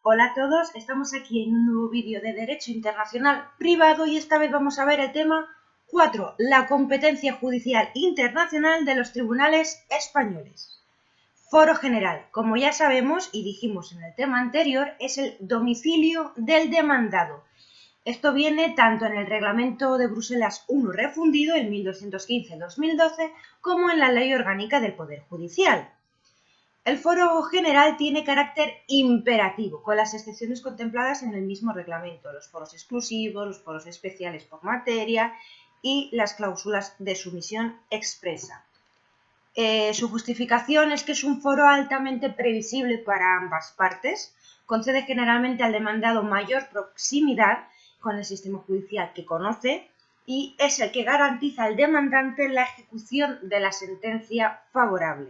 Hola a todos, estamos aquí en un nuevo vídeo de Derecho Internacional Privado y esta vez vamos a ver el tema 4, la competencia judicial internacional de los tribunales españoles. Foro general, como ya sabemos y dijimos en el tema anterior, es el domicilio del demandado. Esto viene tanto en el Reglamento de Bruselas I refundido en 1215-2012 como en la Ley Orgánica del Poder Judicial. El foro general tiene carácter imperativo, con las excepciones contempladas en el mismo reglamento, los foros exclusivos, los foros especiales por materia y las cláusulas de sumisión expresa. Su justificación es que es un foro altamente previsible para ambas partes, concede generalmente al demandado mayor proximidad con el sistema judicial que conoce y es el que garantiza al demandante la ejecución de la sentencia favorable.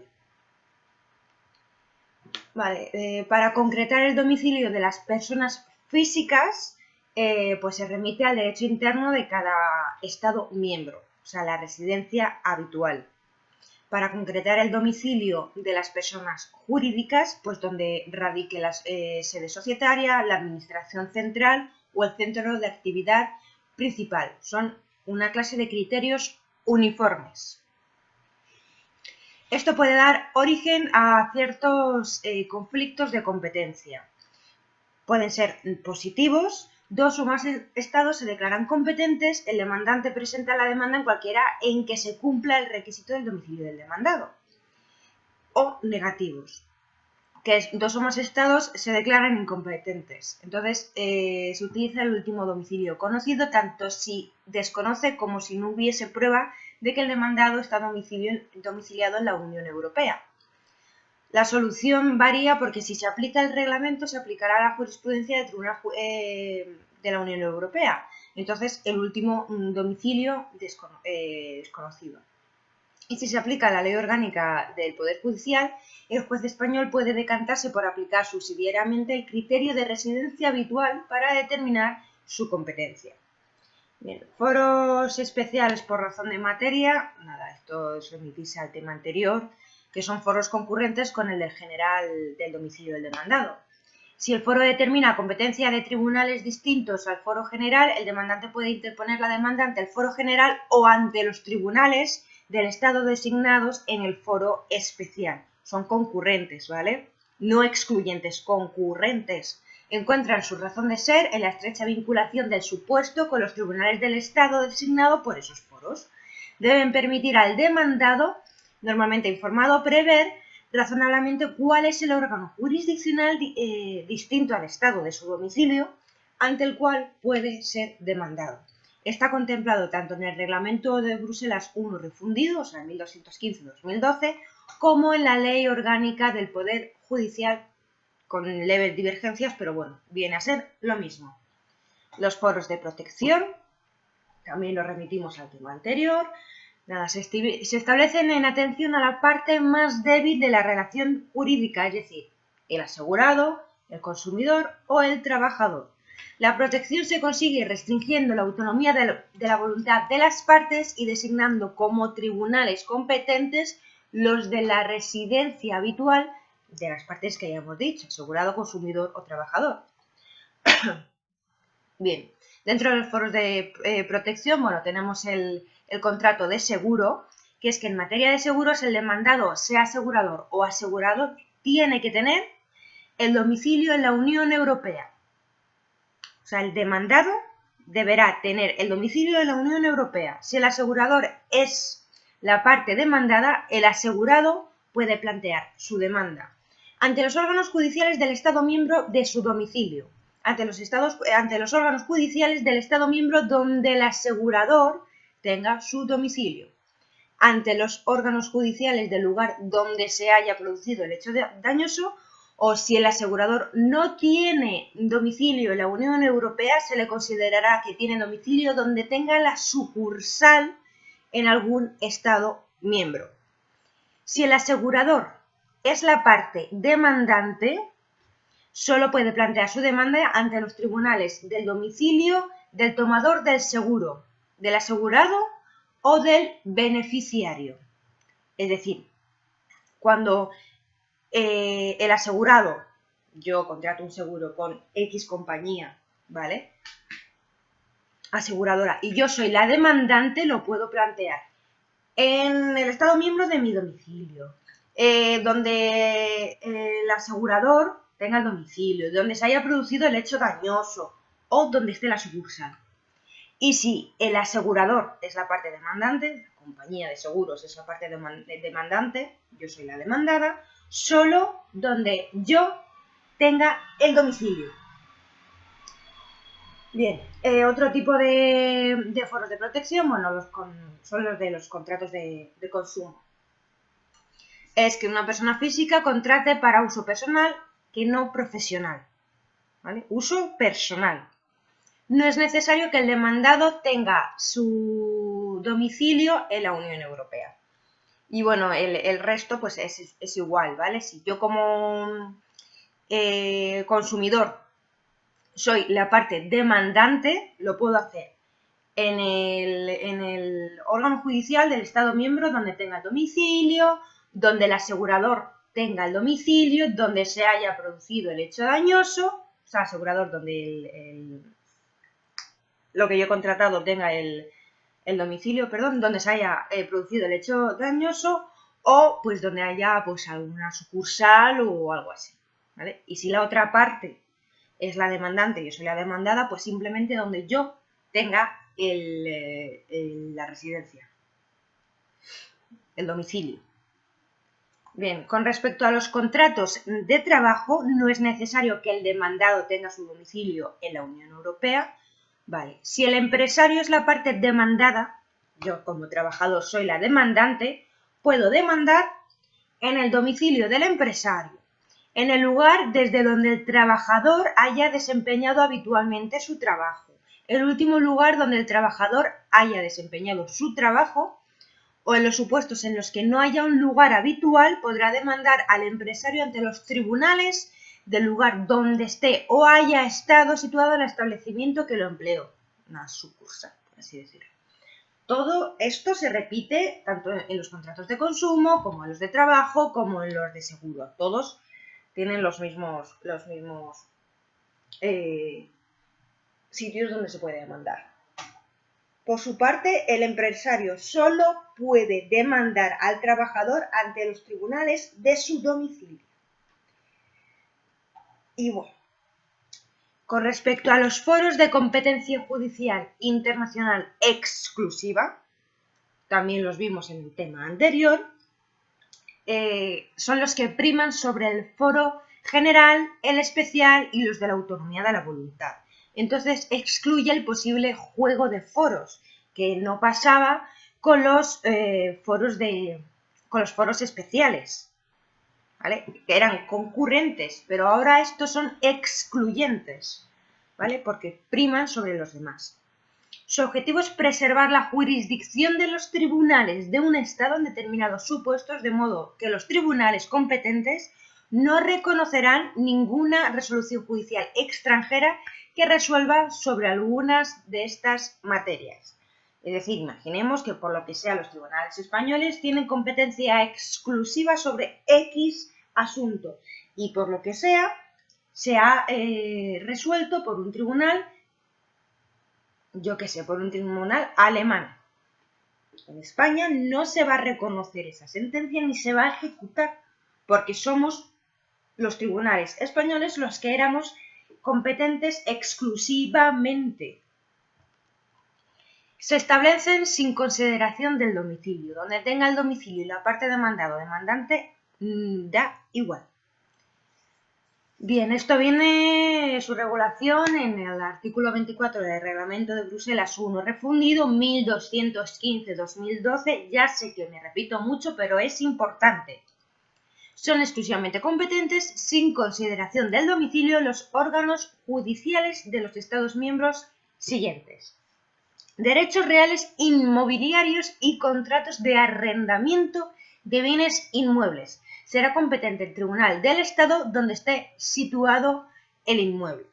Vale, para concretar el domicilio de las personas físicas, pues se remite al derecho interno de cada Estado miembro, o sea, la residencia habitual. Para concretar el domicilio de las personas jurídicas, pues donde radique la sede societaria, la administración central o el centro de actividad principal. Son una clase de criterios uniformes. Esto puede dar origen a ciertos conflictos de competencia. Pueden ser positivos, dos o más estados se declaran competentes, el demandante presenta la demanda en cualquiera en que se cumpla el requisito del domicilio del demandado. O negativos, que es dos o más estados se declaran incompetentes. Entonces se utiliza el último domicilio conocido tanto si desconoce como si no hubiese prueba de que el demandado está domiciliado en la Unión Europea. La solución varía porque si se aplica el reglamento se aplicará la jurisprudencia del Tribunal de la Unión Europea. Entonces el último domicilio desconocido. Y si se aplica la Ley Orgánica del Poder Judicial, el juez español puede decantarse por aplicar subsidiariamente el criterio de residencia habitual para determinar su competencia. Bien, foros especiales por razón de materia, nada, esto es remitirse al tema anterior, que son foros concurrentes con el del general del domicilio del demandado. Si el foro determina competencia de tribunales distintos al foro general, el demandante puede interponer la demanda ante el foro general o ante los tribunales del Estado designados en el foro especial. Son concurrentes, ¿vale? No excluyentes, concurrentes. Encuentran su razón de ser en la estrecha vinculación del supuesto con los tribunales del Estado designado por esos foros. Deben permitir al demandado, normalmente informado, prever razonablemente cuál es el órgano jurisdiccional distinto al Estado de su domicilio ante el cual puede ser demandado. Está contemplado tanto en el Reglamento de Bruselas I refundido, o sea, en 1215-2012, como en la Ley Orgánica del Poder Judicial, con leves divergencias, pero bueno, viene a ser lo mismo. Los foros de protección, también los remitimos al tema anterior. Nada, se establecen en atención a la parte más débil de la relación jurídica, es decir, el asegurado, el consumidor o el trabajador. La protección se consigue restringiendo la autonomía de la voluntad de las partes y designando como tribunales competentes los de la residencia habitual de las partes que ya hemos dicho, asegurado, consumidor o trabajador. Bien, dentro de los foros de protección, bueno, tenemos el contrato de seguro, que es que en materia de seguros el demandado, sea asegurador o asegurado, tiene que tener el domicilio en la Unión Europea. O sea, el demandado deberá tener el domicilio en la Unión Europea. Si el asegurador es la parte demandada, el asegurado puede plantear su demanda ante los órganos judiciales del Estado miembro de su domicilio, ante los órganos judiciales del Estado miembro donde el asegurador tenga su domicilio, ante los órganos judiciales del lugar donde se haya producido el hecho dañoso, o si el asegurador no tiene domicilio en la Unión Europea, se le considerará que tiene domicilio donde tenga la sucursal en algún Estado miembro. Si el asegurador es la parte demandante, solo puede plantear su demanda ante los tribunales del domicilio del tomador del seguro, del asegurado o del beneficiario. Es decir, cuando el asegurado yo contrato un seguro con X compañía, ¿vale? Aseguradora, y yo soy la demandante, lo puedo plantear en el estado miembro de mi domicilio, donde el asegurador tenga el domicilio, donde se haya producido el hecho dañoso o donde esté la sucursal. Y si el asegurador es la parte demandante, la compañía de seguros es la parte demandante, yo soy la demandada, solo donde yo tenga el domicilio. Bien, otro tipo de foros de protección, bueno, son los de los contratos de consumo. Es que una persona física contrate para uso personal que no profesional, ¿vale? Uso personal. No es necesario que el demandado tenga su domicilio en la Unión Europea. Y bueno, el resto pues es igual, ¿vale? Si yo como consumidor soy la parte demandante, lo puedo hacer en el órgano judicial del Estado miembro donde tenga el domicilio, donde el asegurador tenga el domicilio, donde se haya producido el hecho dañoso, o sea, asegurador donde lo que yo he contratado tenga el domicilio, perdón, donde se haya producido el hecho dañoso o pues donde haya pues alguna sucursal o algo así, ¿vale? Y si la otra parte es la demandante y yo soy la demandada, pues simplemente donde yo tenga la residencia, el domicilio. Bien, con respecto a los contratos de trabajo, no es necesario que el demandado tenga su domicilio en la Unión Europea. Vale, si el empresario es la parte demandada, yo como trabajador soy la demandante, puedo demandar en el domicilio del empresario, en el lugar desde donde el trabajador haya desempeñado habitualmente su trabajo, el último lugar donde el trabajador haya desempeñado su trabajo, o en los supuestos en los que no haya un lugar habitual, podrá demandar al empresario ante los tribunales del lugar donde esté o haya estado situado el establecimiento que lo empleó, una sucursal, por así decirlo. Todo esto se repite tanto en los contratos de consumo, como en los de trabajo, como en los de seguro. Todos tienen los mismos sitios donde se puede demandar. Por su parte, el empresario solo puede demandar al trabajador ante los tribunales de su domicilio. Y bueno, con respecto a los foros de competencia judicial internacional exclusiva, también los vimos en el tema anterior, son los que priman sobre el foro general, el especial y los de la autonomía de la voluntad. Entonces excluye el posible juego de foros, que no pasaba con los foros especiales, ¿vale? Que eran concurrentes, pero ahora estos son excluyentes, ¿vale? Porque priman sobre los demás. Su objetivo es preservar la jurisdicción de los tribunales de un Estado en determinados supuestos, de modo que los tribunales competentes no reconocerán ninguna resolución judicial extranjera que resuelva sobre algunas de estas materias. Es decir, imaginemos que por lo que sea los tribunales españoles tienen competencia exclusiva sobre X asunto y por lo que sea se ha resuelto por un tribunal, yo qué sé, por un tribunal alemán. En España no se va a reconocer esa sentencia ni se va a ejecutar porque somos los tribunales españoles los que éramos competentes exclusivamente. Se establecen sin consideración del domicilio. Donde tenga el domicilio y la parte demandado o demandante, da igual. Bien, esto viene su regulación en el artículo 24 del Reglamento de Bruselas 1 refundido 1215-2012. Ya sé que me repito mucho, pero es importante. Son exclusivamente competentes, sin consideración del domicilio, los órganos judiciales de los Estados miembros siguientes: derechos reales inmobiliarios y contratos de arrendamiento de bienes inmuebles. Será competente el tribunal del Estado donde esté situado el inmueble.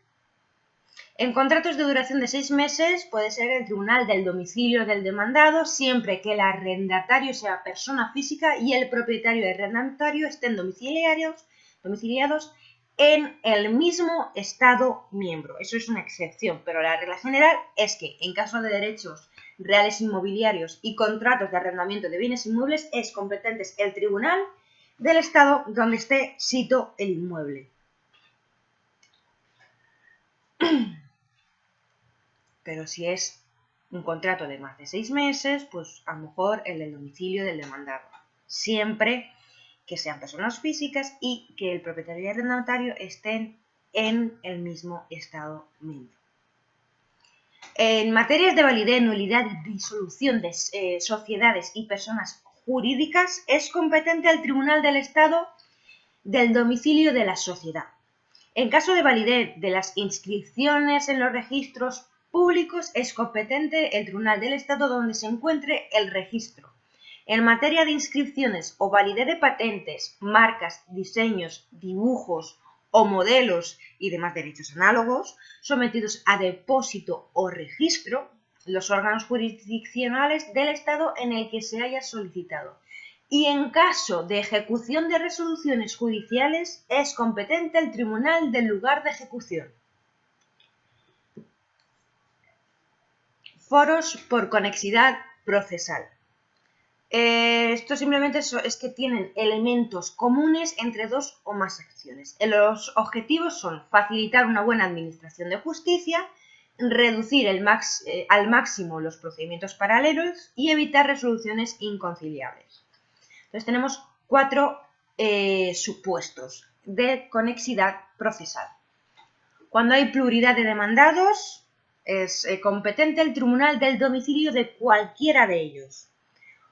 En contratos de duración de 6 meses puede ser el tribunal del domicilio del demandado, siempre que el arrendatario sea persona física y el propietario y arrendatario estén domiciliados en el mismo Estado miembro. Eso es una excepción, pero la regla general es que en caso de derechos reales inmobiliarios y contratos de arrendamiento de bienes inmuebles es competente el tribunal del Estado donde esté sito el inmueble. Pero si es un contrato de más de 6 meses, pues a lo mejor el del domicilio del demandado. Siempre que sean personas físicas y que el propietario y el arrendatario estén en el mismo Estado miembro. En materias de validez, nulidad y disolución de sociedades y personas jurídicas, es competente el Tribunal del Estado del domicilio de la sociedad. En caso de validez de las inscripciones en los registros públicos, es competente el Tribunal del Estado donde se encuentre el registro. En materia de inscripciones o validez de patentes, marcas, diseños, dibujos o modelos y demás derechos análogos sometidos a depósito o registro, los órganos jurisdiccionales del Estado en el que se haya solicitado. Y en caso de ejecución de resoluciones judiciales, es competente el tribunal del lugar de ejecución. Foros por conexidad procesal. Esto simplemente es que tienen elementos comunes entre dos o más acciones. Los objetivos son facilitar una buena administración de justicia, reducir al máximo los procedimientos paralelos y evitar resoluciones inconciliables. Entonces tenemos 4 supuestos de conexidad procesal. Cuando hay pluralidad de demandados, es competente el tribunal del domicilio de cualquiera de ellos.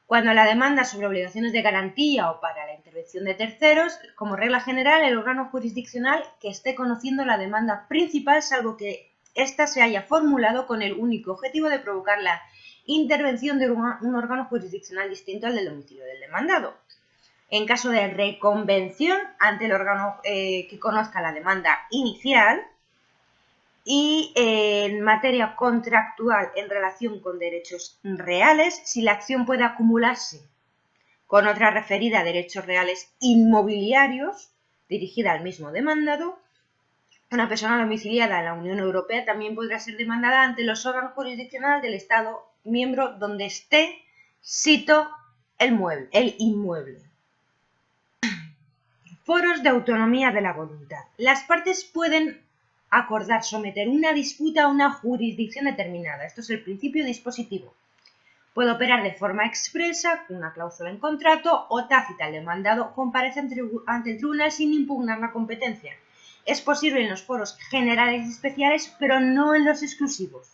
Cuando la demanda sobre obligaciones de garantía o para la intervención de terceros, como regla general, el órgano jurisdiccional que esté conociendo la demanda principal, salvo que ésta se haya formulado con el único objetivo de provocar la intervención de un órgano jurisdiccional distinto al del domicilio del demandado. En caso de reconvención ante el órgano que conozca la demanda inicial, y en materia contractual en relación con derechos reales, si la acción puede acumularse con otra referida a derechos reales inmobiliarios dirigida al mismo demandado, una persona domiciliada en la Unión Europea también podrá ser demandada ante los órganos jurisdiccionales del Estado miembro donde esté sito el inmueble. Foros de autonomía de la voluntad. Las partes pueden acordar someter una disputa a una jurisdicción determinada. Esto es el principio dispositivo. Puede operar de forma expresa, con una cláusula en contrato, o tácita. El demandado comparece ante el tribunal sin impugnar la competencia. Es posible en los foros generales y especiales, pero no en los exclusivos.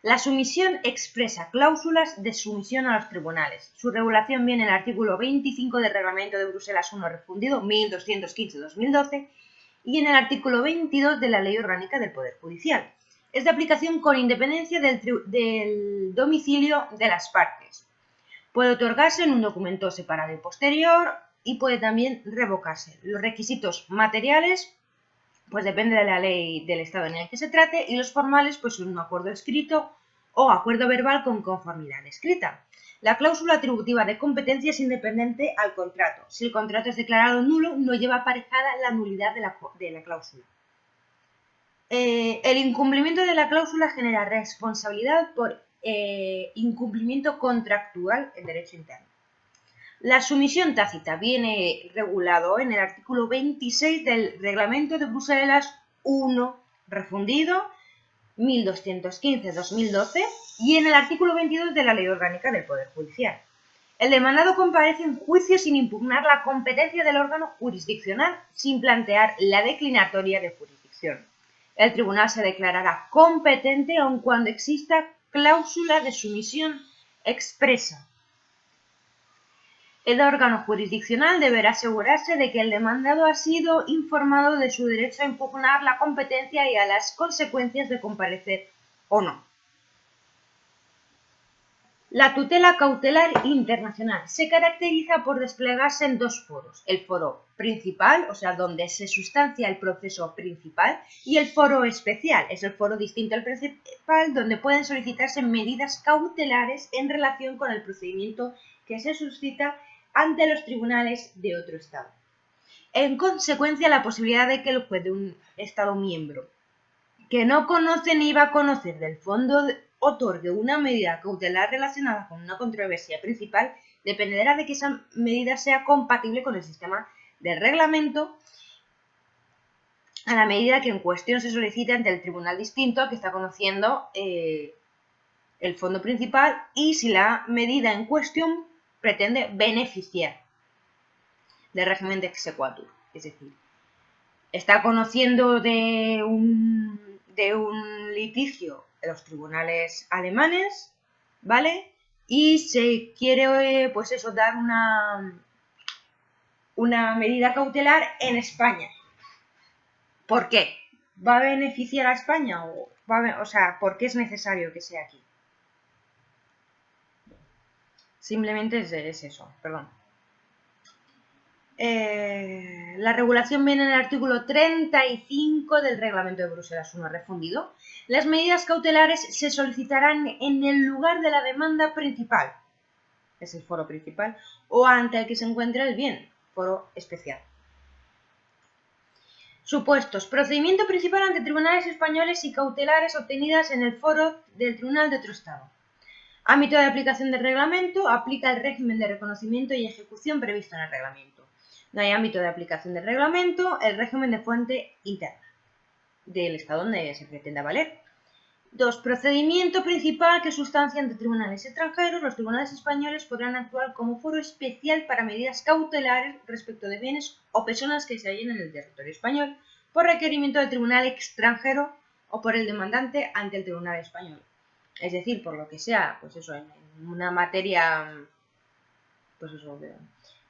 La sumisión expresa cláusulas de sumisión a los tribunales. Su regulación viene en el artículo 25 del Reglamento de Bruselas I refundido 1215-2012 y en el artículo 22 de la Ley Orgánica del Poder Judicial. Es de aplicación con independencia del domicilio de las partes. Puede otorgarse en un documento separado y posterior y puede también revocarse. Los requisitos materiales pues depende de la ley del Estado en el que se trate, y los formales pues un acuerdo escrito o acuerdo verbal con conformidad escrita. La cláusula atributiva de competencia es independiente al contrato. Si el contrato es declarado nulo, no lleva aparejada la nulidad de la cláusula. El incumplimiento de la cláusula genera responsabilidad por incumplimiento contractual en derecho interno. La sumisión tácita viene regulado en el artículo 26 del Reglamento de Bruselas I refundido 1215-2012 y en el artículo 22 de la Ley Orgánica del Poder Judicial. El demandado comparece en juicio sin impugnar la competencia del órgano jurisdiccional sin plantear la declinatoria de jurisdicción. El tribunal se declarará competente aun cuando exista cláusula de sumisión expresa. El órgano jurisdiccional deberá asegurarse de que el demandado ha sido informado de su derecho a impugnar la competencia y a las consecuencias de comparecer o no. La tutela cautelar internacional se caracteriza por desplegarse en 2 foros: el foro principal, o sea, donde se sustancia el proceso principal, y el foro especial, es el foro distinto al principal, donde pueden solicitarse medidas cautelares en relación con el procedimiento que se suscita ante los tribunales de otro Estado. En consecuencia, la posibilidad de que el juez de un Estado miembro que no conoce ni va a conocer del fondo otorgue una medida cautelar relacionada con una controversia principal dependerá de que esa medida sea compatible con el sistema de reglamento a la medida que en cuestión se solicite ante el tribunal distinto al que está conociendo el fondo principal y si la medida en cuestión pretende beneficiar del régimen de exequatur. Es decir, está conociendo de un litigio en los tribunales alemanes, ¿vale? Y se quiere, pues eso, dar una medida cautelar en España. ¿Por qué? ¿Va a beneficiar a España? O sea, ¿por qué es necesario que sea aquí? Simplemente es eso, perdón. La regulación viene en el artículo 35 del Reglamento de Bruselas 1 refundido. Las medidas cautelares se solicitarán en el lugar de la demanda principal, es el foro principal, o ante el que se encuentra el bien, foro especial. Supuestos. Procedimiento principal ante tribunales españoles y cautelares obtenidas en el foro del tribunal de otro estado. Ámbito de aplicación del reglamento. Aplica el régimen de reconocimiento y ejecución previsto en el reglamento. No hay ámbito de aplicación del reglamento. El régimen de fuente interna del estado donde se pretenda valer. 2. Procedimiento principal que sustancia ante tribunales extranjeros. Los tribunales españoles podrán actuar como foro especial para medidas cautelares respecto de bienes o personas que se hallen en el territorio español por requerimiento del tribunal extranjero o por el demandante ante el tribunal español. Es decir, por lo que sea, pues eso, en una materia, pues eso, de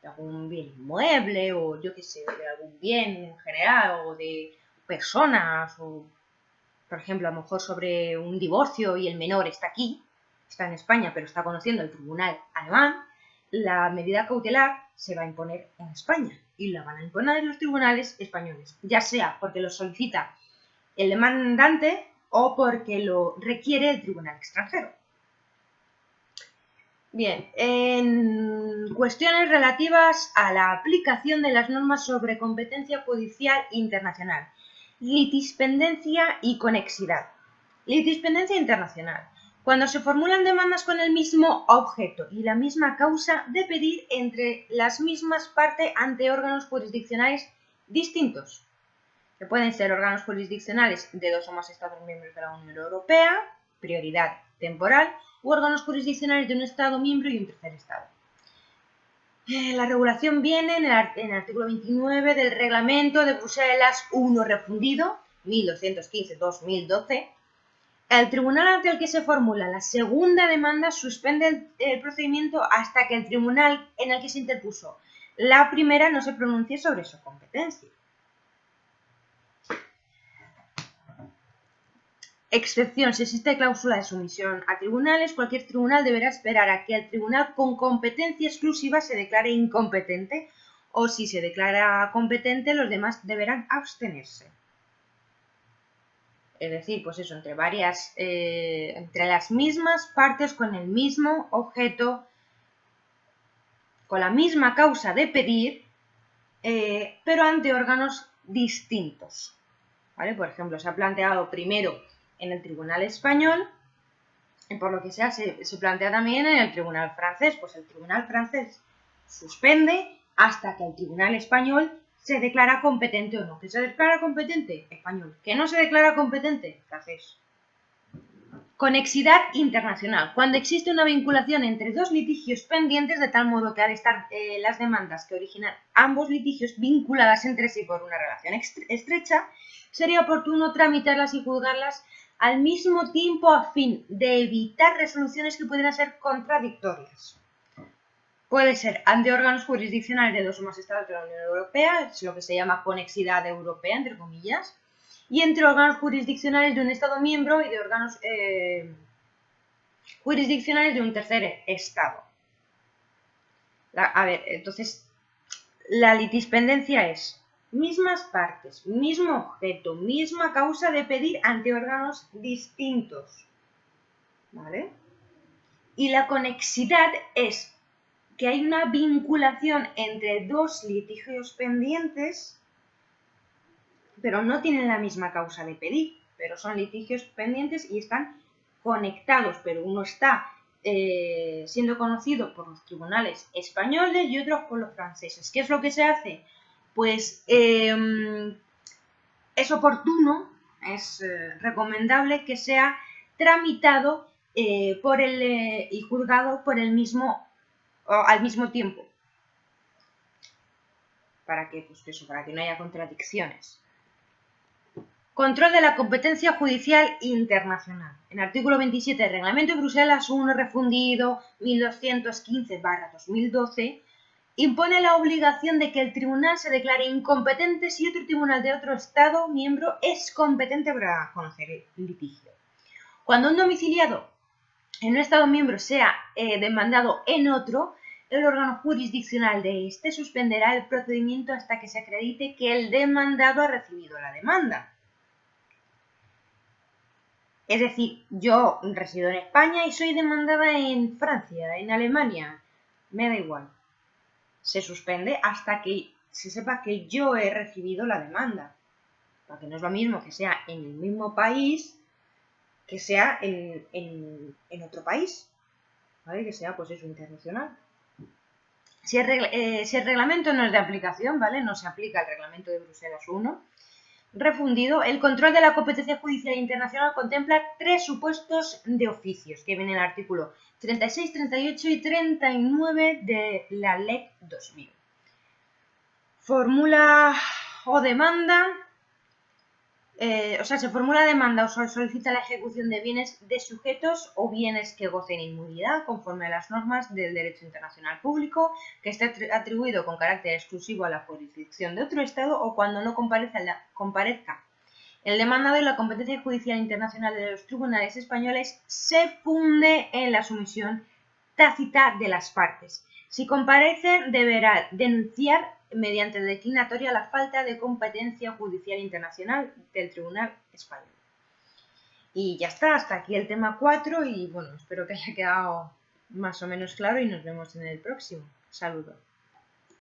algún bien inmueble o yo qué sé, de algún bien en general o de personas o... Por ejemplo, a lo mejor sobre un divorcio y el menor está aquí, está en España, pero está conociendo el tribunal alemán, la medida cautelar se va a imponer en España y la van a imponer en los tribunales españoles, ya sea porque lo solicita el demandante o porque lo requiere el tribunal extranjero. Bien, en cuestiones relativas a la aplicación de las normas sobre competencia judicial internacional. Litispendencia y conexidad. Litispendencia internacional. Cuando se formulan demandas con el mismo objeto y la misma causa de pedir entre las mismas partes ante órganos jurisdiccionales distintos, que pueden ser órganos jurisdiccionales de 2 o más Estados miembros de la Unión Europea, prioridad temporal, u órganos jurisdiccionales de un Estado miembro y un tercer Estado. La regulación viene en el artículo 29 del Reglamento de Bruselas 1 refundido, 1215-2012. El tribunal ante el que se formula la segunda demanda suspende el procedimiento hasta que el tribunal en el que se interpuso la primera no se pronuncie sobre su competencia. Excepción. Si existe cláusula de sumisión a tribunales, cualquier tribunal deberá esperar a que el tribunal con competencia exclusiva se declare incompetente o si se declara competente, los demás deberán abstenerse. Es decir, pues eso, entre las mismas partes con el mismo objeto, con la misma causa de pedir, pero ante órganos distintos. ¿Vale? Por ejemplo, se ha planteado primero en el tribunal español y por lo que sea se plantea también en el tribunal francés. Pues el tribunal francés suspende hasta que el tribunal español se declara competente o no. ¿Que se declara competente? Español. ¿Que no se declara competente? Francés. Conexidad internacional. Cuando existe una vinculación entre dos litigios pendientes de tal modo que al estar las demandas que originan ambos litigios vinculadas entre sí por una relación estrecha, sería oportuno tramitarlas y juzgarlas al mismo tiempo a fin de evitar resoluciones que pudieran ser contradictorias. Puede ser ante órganos jurisdiccionales de 2 o más Estados de la Unión Europea, es lo que se llama conexidad europea, entre comillas, y entre órganos jurisdiccionales de un Estado miembro y de órganos jurisdiccionales de un tercer Estado. Entonces, la litispendencia es mismas partes, mismo objeto, misma causa de pedir ante órganos distintos. ¿Vale? Y la conexidad es que hay una vinculación entre dos litigios pendientes, pero no tienen la misma causa de pedir, pero son litigios pendientes y están conectados, pero uno está siendo conocido por los tribunales españoles y otro por los franceses. ¿Qué es lo que se hace? Pues es oportuno, es recomendable que sea tramitado y juzgado por el mismo al mismo tiempo, para que, pues eso, para que no haya contradicciones. Control de la competencia judicial internacional. En el artículo 27 del Reglamento de Bruselas 1 refundido 1215/2012 impone la obligación de que el tribunal se declare incompetente si otro tribunal de otro Estado miembro es competente para conocer el litigio. Cuando un domiciliado en un Estado miembro sea demandado en otro, el órgano jurisdiccional de este suspenderá el procedimiento hasta que se acredite que el demandado ha recibido la demanda. Es decir, yo resido en España y soy demandada en Francia, en Alemania, me da igual. Se suspende hasta que se sepa que yo he recibido la demanda. Porque no es lo mismo que sea en el mismo país que sea en otro país, ¿vale? Que sea, pues eso, internacional. Si el reglamento no es de aplicación, ¿vale? No se aplica el reglamento de Bruselas 1, refundido, el control de la competencia judicial internacional contempla 3 supuestos de oficios, que vienen en el artículo 36, 38 y 39 de la LEC 2000. Formula o demanda, se formula demanda o solicita la ejecución de bienes de sujetos o bienes que gocen inmunidad conforme a las normas del derecho internacional público, que esté atribuido con carácter exclusivo a la jurisdicción de otro Estado o cuando no comparezca el demandado y la competencia judicial internacional de los tribunales españoles se funde en la sumisión tácita de las partes. Si comparece, deberá denunciar mediante declinatoria la falta de competencia judicial internacional del Tribunal Español. Y ya está, hasta aquí el tema 4 y bueno, espero que haya quedado más o menos claro y nos vemos en el próximo. Saludos.